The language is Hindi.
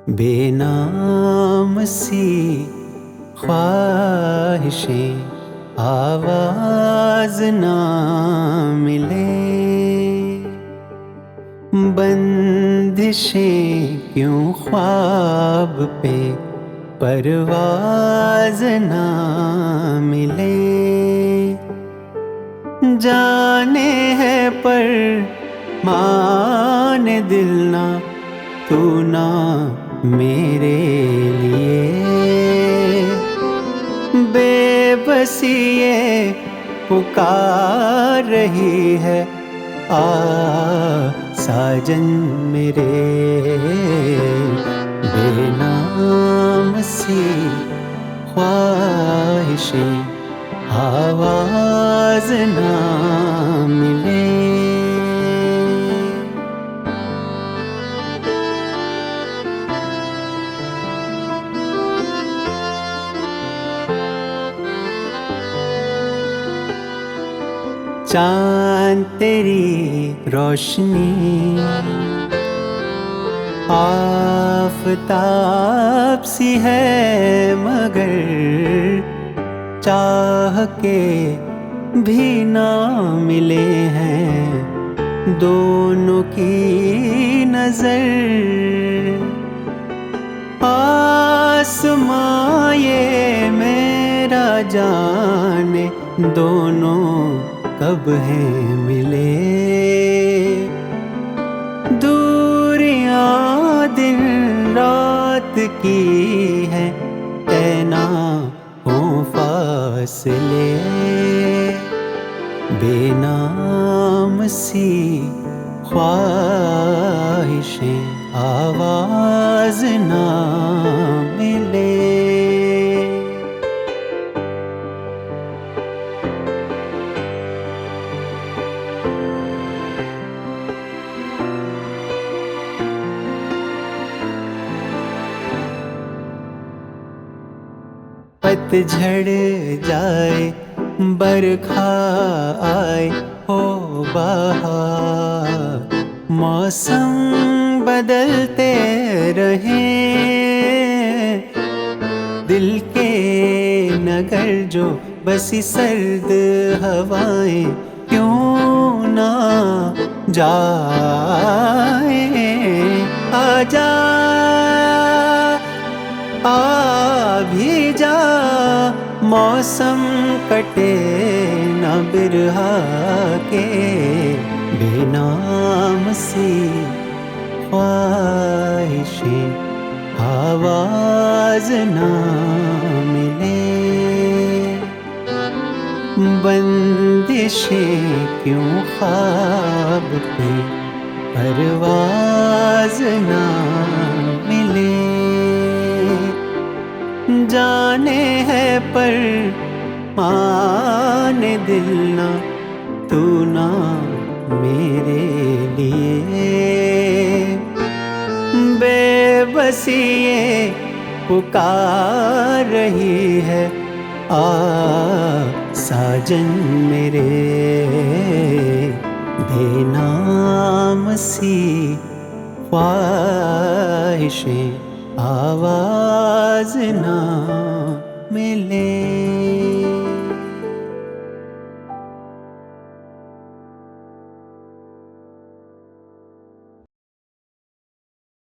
बेनाम सी ख्वाहिशें, आवाज ना मिले। बंदिशें क्यों ख्वाब पे परवाज ना मिले। जाने है पर माने दिल ना, तू ना मेरे लिए। बेबसी ये पुकार रही है, आ साजन मेरे। बेनाम सी ख्वाहिशें, आवाज ना मिले। चांद तेरी रोशनी आफताब सी है, मगर चाह के भी ना मिले हैं दोनों की नजर। आसमां ये मेरा जाने, दोनों कब हैं मिले। दूरियां दिन रात की है, तैना हो फासले। बेनाम सी ख्वाहिशें, आवाज ना मिले। पतझड़ जाए, बरखा आए, हो बहार। मौसम बदलते रहे, दिल के नगर जो बसी सर्द हवाएं क्यों ना जाए। आजा आ भी जा, मौसम कटे न बिरहा के। बेनाम सी ख्वाहिशें, आवाज ना मिले। बंदिशें क्यों ख्वाब पे परवाज ना मिले। जाने है पर माने दिल ना, तू ना मेरे लिए। बेबसी ये पुकार रही है, आ साजन मेरे। बेनाम सी ख्वाहिशें, आवाज ना मिले।